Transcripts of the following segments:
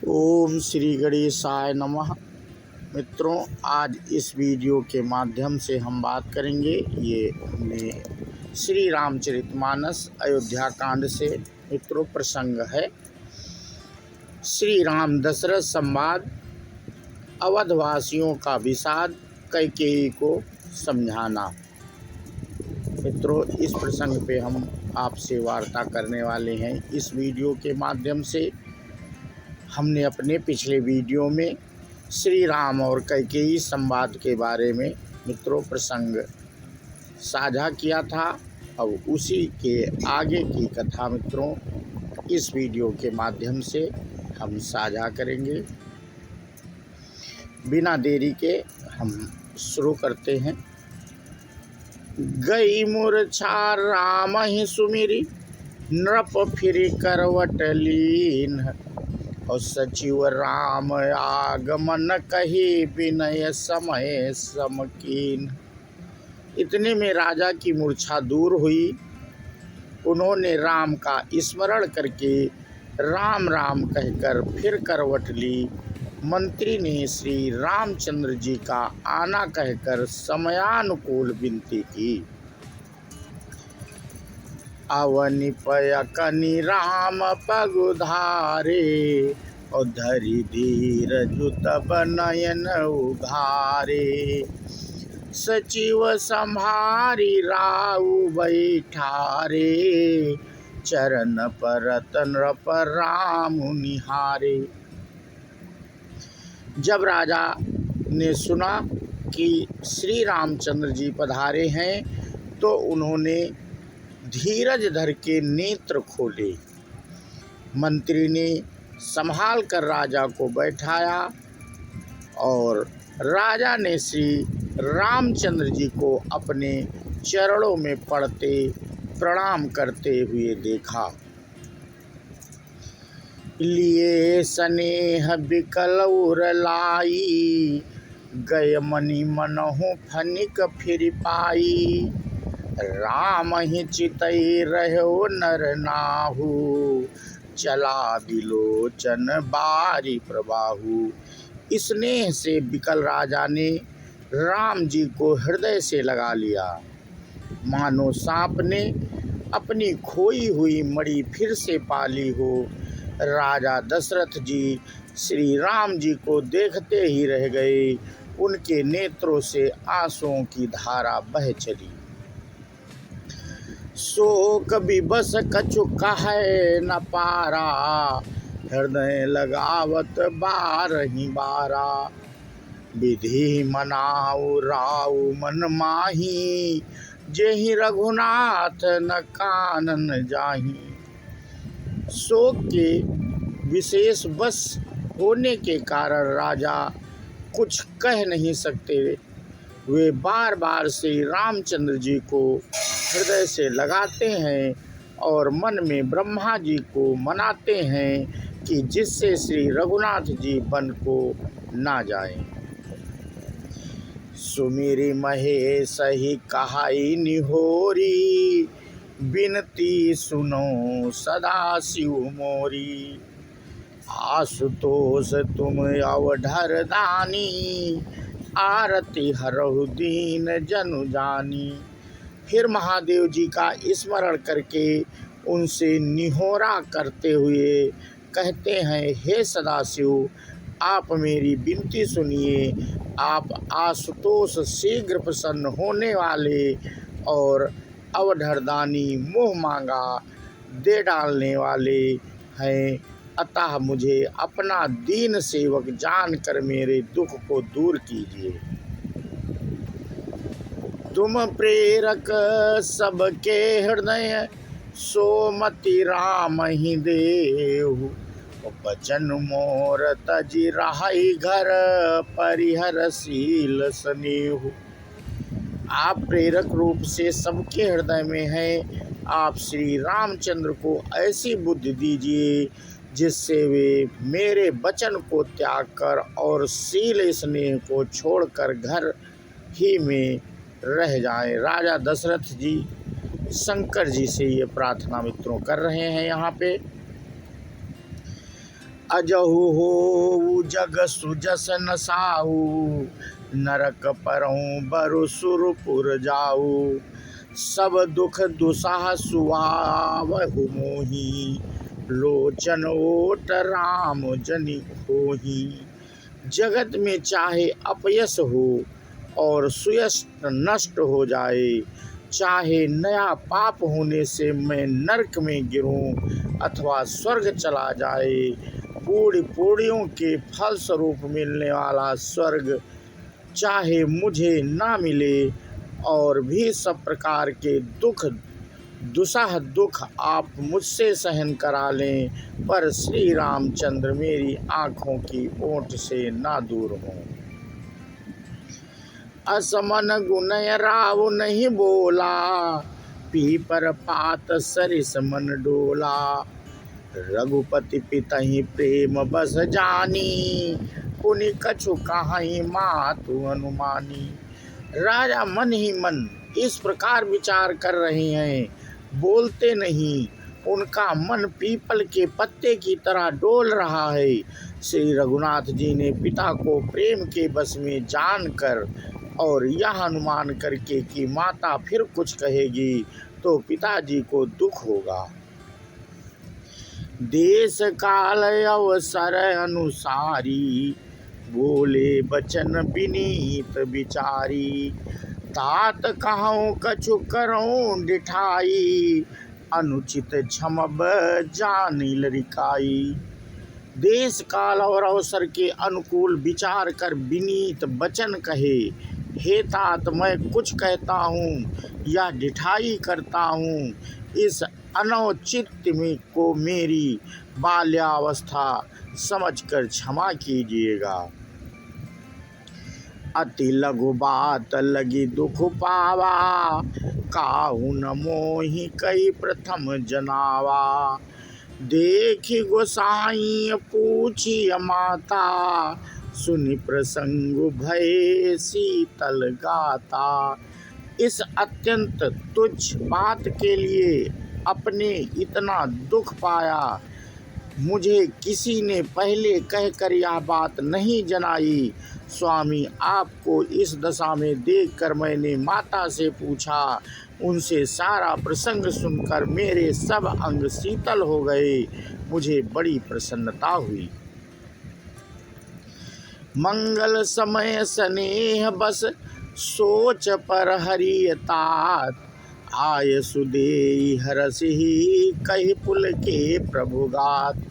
ओम श्री गणेशाय नमः। मित्रों, आज इस वीडियो के माध्यम से हम बात करेंगे, ये हमने श्री रामचरितमानस अयोध्या कांड से मित्रों प्रसंग है। श्री राम दशरथ संवाद, अवधवासियों का विषाद, कैकेयी को समझाना। मित्रों, इस प्रसंग पे हम आपसे वार्ता करने वाले हैं। इस वीडियो के माध्यम से हमने अपने पिछले वीडियो में श्री राम और कैकेयी संवाद के बारे में मित्रों प्रसंग साझा किया था। अब उसी के आगे की कथा मित्रों इस वीडियो के माध्यम से हम साझा करेंगे। बिना देरी के हम शुरू करते हैं। गई मूर्छा राम ही सुमिरी, नृप फिर करवट लीन। और सचिव राम आगमन कही, विनय समय समकीन। इतने में राजा की मूर्छा दूर हुई। उन्होंने राम का स्मरण करके राम राम कहकर फिर करवट ली। मंत्री ने श्री रामचंद्र जी का आना कहकर समयानुकूल विनती की। अवनि पयकनि राम पगुधारे, और धरि धीरज तब नयन उघारे। सचिव संभारी राउ बैठारे, चरण परत नृप राम निहारे। जब राजा ने सुना कि श्री रामचंद्र जी पधारे हैं तो उन्होंने धीरज धर के नेत्र खोले। मंत्री ने संभाल कर राजा को बैठाया और राजा ने श्री रामचंद्र जी को अपने चरणों में पड़ते प्रणाम करते हुए देखा। लिए स्नेह बिकल उर लाई, गय मनि मनहु फनिक फिर पाई। राम ही चितई रहो नर नाहु, चला बिलोचन बारी प्रबाहु। स्नेह से बिकल राजा ने राम जी को हृदय से लगा लिया, मानो सांप ने अपनी खोई हुई मणि फिर से पाली हो। राजा दशरथ जी श्री राम जी को देखते ही रह गए। उनके नेत्रों से आंसुओं की धारा बह चली। शोक विबस कछु कहे न पारा, हृदय लगावत बारही बारा। विधि मनाऊ राउ मन माही, जेहि रघुनाथ न कानन जाही। शोक के विशेष बस होने के कारण राजा कुछ कह नहीं सकते। वे बार बार श्री रामचंद्र जी को हृदय से लगाते हैं और मन में ब्रह्मा जी को मनाते हैं कि जिससे श्री रघुनाथ जी वन को ना जाएं। सुमिरि महेश ही कहाई निहोरी, बिनती सुनो सदा शिव मोरी। आशुतोष तुम अवधर दानी, आरती हरहु दीन जनु जानी। फिर महादेव जी का स्मरण करके उनसे निहोरा करते हुए कहते हैं, हे सदाशिव, आप मेरी विनती सुनिए। आप आशुतोष शीघ्र प्रसन्न होने वाले और अवधरदानी मोह मांगा दे डालने वाले हैं। अतः मुझे अपना दीन सेवक जानकर मेरे दुख को दूर कीजिए। तुम प्रेरक सबके हृदय, सोमति राम ही देहु। बचन मोर तजि रहाई घर, परिहर शील स्नेहु। आप प्रेरक रूप से सबके हृदय में हैं। आप श्री रामचंद्र को ऐसी बुद्धि दीजिए जिससे वे मेरे वचन को त्याग कर और शील स्नेह को छोड़कर घर ही में रह जाएं। राजा दशरथ जी शंकर जी से ये प्रार्थना मित्रों कर रहे हैं। यहाँ पे अजहु हो जग सुजस न साहू, नरक परहु बरु सुरपुर जाऊ। सब दुख दुसाह सुहावहु मोही, लोचन ओट राम जनि होही। जगत में चाहे अपयश हो और सुयश नष्ट हो जाए, चाहे नया पाप होने से मैं नरक में गिरूं अथवा स्वर्ग चला जाए, पूरी पूरियों के फल स्वरूप मिलने वाला स्वर्ग चाहे मुझे ना मिले और भी सब प्रकार के दुख दुसाह दुख आप मुझसे सहन करा लें, पर श्री रामचंद्र मेरी आँखों की ओट से ना दूर हों। असमन गुनय राव नहीं बोला, पीपर पात सरिस मन डोला। रघुपति पितहि प्रेम बस जानी, पुनि कछु कहाई मातु अनुमानी। राजा मन ही मन इस प्रकार विचार कर रहे हैं, बोलते नहीं। उनका मन पीपल के पत्ते की तरह डोल रहा है। श्री रघुनाथ जी ने पिता को प्रेम के बस में जानकर और यह अनुमान करके कि माता फिर कुछ कहेगी तो पिताजी को दुख होगा, देश काल अवसर अनुसारी, बोले बचन विनीत विचारी। तात कहूँ कछु करऊँ डिठाई, अनुचित क्षमब जानी लरिकाई। देश काल और अवसर के अनुकूल विचार कर विनीत वचन कहे, हे तात मैं कुछ कहता हूँ या डिठाई करता हूँ, इस अनौचित्य में को मेरी बाल्यावस्था समझकर क्षमा कीजिएगा। अति लघु बात लगी दुख पावा, काहू न मोहि कई प्रथम जनावा। देखी गोसाई पूछी माता, सुनि प्रसंग भय शीतल गाता। इस अत्यंत तुच्छ बात के लिए अपने इतना दुख पाया, मुझे किसी ने पहले कहकर यह बात नहीं जनाई। स्वामी, आपको इस दशा में देखकर मैंने माता से पूछा, उनसे सारा प्रसंग सुनकर मेरे सब अंग शीतल हो गए, मुझे बड़ी प्रसन्नता हुई। मंगल समय स्नेह बस सोच पर हरियतात, आय सुदेई हरसि कहि पुल के प्रभुगात।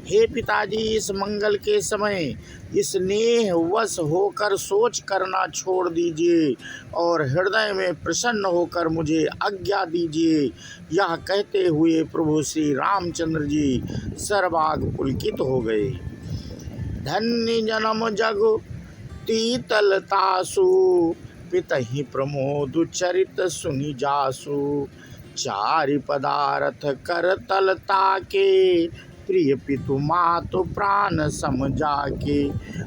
हे पिताजी, इस मंगल के समय स्नेह वश होकर सोच करना छोड़ दीजिए और हृदय में प्रसन्न होकर मुझे आज्ञा दीजिए। यह कहते हुए प्रभु श्री रामचंद्र जी सर्वांग पुलकित हो गए। धन्य जन्म जग तीतलतासु, पितहि प्रमोद चरित सुनि जासु। चारि पदार्थ कर तलता के, प्रिय पितु मातु प्राण समझा के।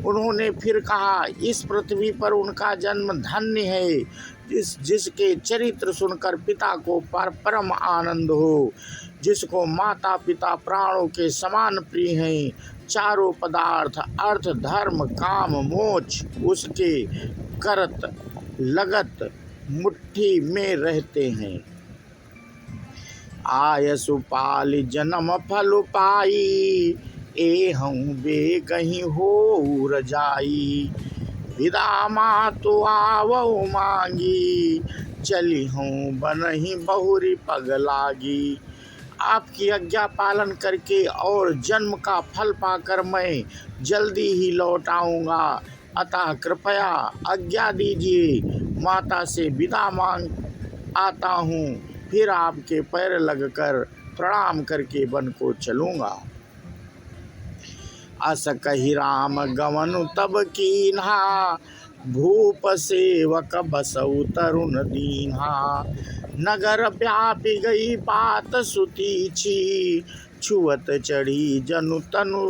उन्होंने फिर कहा, इस पृथ्वी पर उनका जन्म धन्य है जिसके चरित्र सुनकर पिता को परम आनंद हो, जिसको माता पिता प्राणों के समान प्रिय हैं। चारों पदार्थ अर्थ धर्म काम मोक्ष उसके करत लगत मुट्ठी में रहते हैं। आयसु पालि जन्म फल पाई, एहूँ बेगहि हो रजाई। विदा मातु आवहु मांगी, चली हूँ बनहि बहुरी पग लागी। आपकी आज्ञा पालन करके और जन्म का फल पाकर मैं जल्दी ही लौट आऊँगा, अतः कृपया आज्ञा दीजिए। माता से विदा मांग आता हूँ, फिर आपके पैर लगकर प्रणाम करके वन को चलूँगा। अस कहि राम गमनु तब कीन्हा, भूप सेवक बसउ तरुण दीन्हा। नगर व्यापी गई बात सुतीछी, छुअत चढ़ी जनु तनु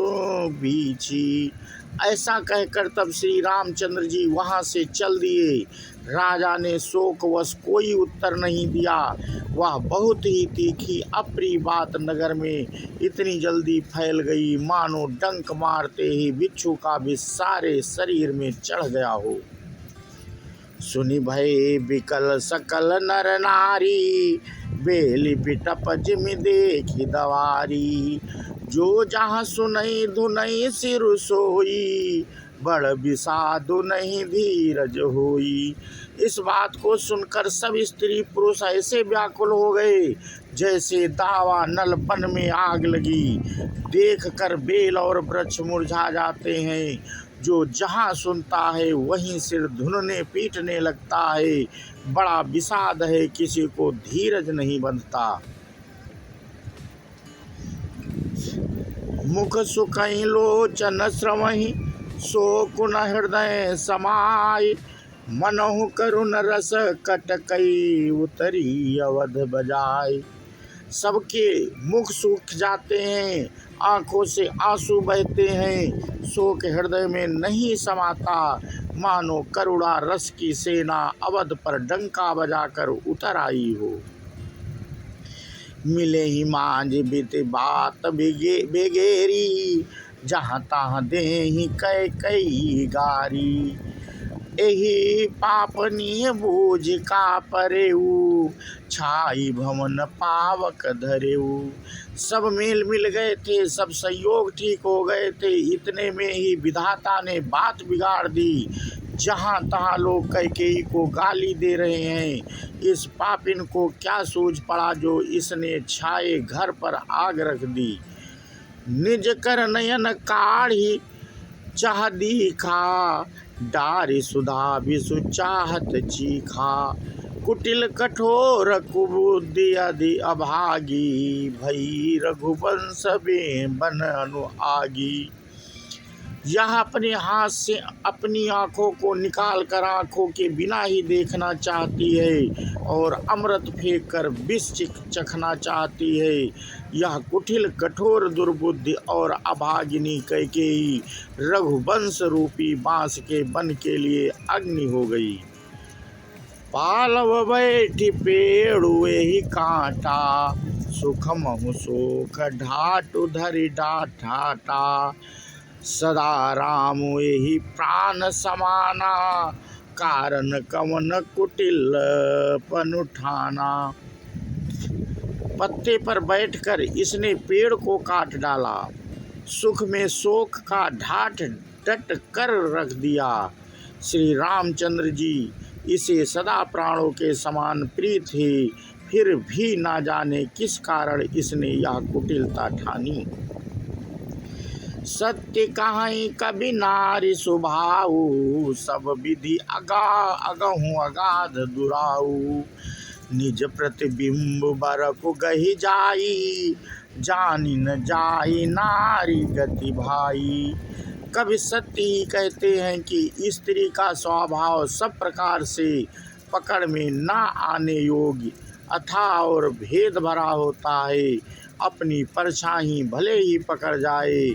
बीची। ऐसा कहकर तब श्री रामचंद्र जी वहाँ से चल दिए। राजा ने शोकवश कोई उत्तर नहीं दिया। वह बहुत ही तीखी अप्रिय बात नगर में इतनी जल्दी फैल गई मानो डंक मारते ही बिच्छू का भी सारे शरीर में चढ़ गया हो। सुनि भय बिकल सकल नर नारी, बेली बिटप जिमि देखी दवारी। जो जहाँ सुनई धुनई सिर सोई, बड़ विषादु नहीं धीरज होई। इस बात को सुनकर सब स्त्री पुरुष ऐसे व्याकुल हो गए जैसे दावा नल वन में आग लगी। देख कर बेल और वृक्ष मुरझा जाते हैं। जो जहाँ सुनता है वहीं सिर धुनने पीटने लगता है। बड़ा विषाद है, किसी को धीरज नहीं बंधता। मुख सुखई लोचन श्रवहि, सो कुन हृदय समाय। मनहु करुण रस कटकई, उतरी अवध बजाय। सबके मुख सूख जाते हैं, आंखों से आंसू बहते हैं, शोक हृदय में नहीं समाता। मानो करुणा रस की सेना अवध पर डंका बजाकर उतर आई हो। मिले ही मांझ बीत बात बेगेरी, जहाँ तहाँ देहि कै कई गारी। एही पापनीय बोझ का परेऊ, छाई भवन पावक धरेऊ। सब मेल मिल गए थे, सब संयोग ठीक हो गए थे। इतने में ही विधाता ने बात बिगाड़ दी। जहाँ तहाँ लोग कैकेयी को गाली दे रहे हैं। इस पापिन को क्या सूझ पड़ा जो इसने छाए घर पर आग रख दी। निज कर नयन काढ़ी चाह दीखा, डारी सुधा विसु चाहत चीखा। कुटिल कठोर कुबुद्धि अधि अभागी, भई रघुवंश में बन अनुआगी। यह अपने हाथ से अपनी आँखों को निकाल कर आँखों के बिना ही देखना चाहती है और अमृत फेंक कर विष चखना चाहती है। यह कुटिल कठोर दुर्बुद्धि और अभागिनी कैकेयी रघुवंश रूपी बांस के वन के लिए अग्नि हो गई। पालव बैठी पेड़ु एहि कांटा, सुखमहु सोख ढाटु धरि ढाटा। सदा राम एहि प्राण समाना, कारण कवन कुटिल पन उठाना। पत्ते पर बैठकर इसने पेड़ को काट डाला, सुख में शोक का ढाठ डट कर रख दिया। श्री रामचंद्र जी इसे सदा प्राणों के समान प्रिय थे, फिर भी ना जाने किस कारण इसने यह कुटिलता ठानी। सत्य कहाई कभी नारी सुभाऊ, सब विधि अगहु अगाध दुराऊ। निज प्रतिबिंब बरकु गहि जाई, जानी न जाई नारी गति भाई। कभी सत्य ही कहते हैं कि स्त्री का स्वभाव सब प्रकार से पकड़ में ना आने योग्य अथाह और भेद भरा होता है। अपनी परछाई भले ही पकड़ जाए,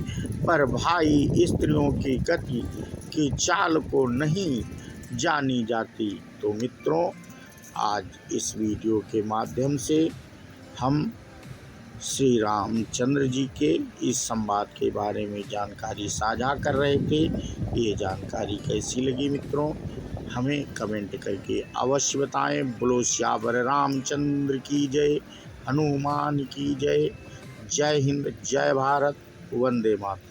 पर भाई स्त्रियों की गति की चाल को नहीं जानी जाती। तो मित्रों, आज इस वीडियो के माध्यम से हम श्री रामचंद्र जी के इस संवाद के बारे में जानकारी साझा कर रहे थे। ये जानकारी कैसी लगी मित्रों, हमें कमेंट करके अवश्य बताएं। बोलो श्यावर रामचंद्र की जय, हनुमान की जय। जय हिंद, जय भारत, वंदे मातरम।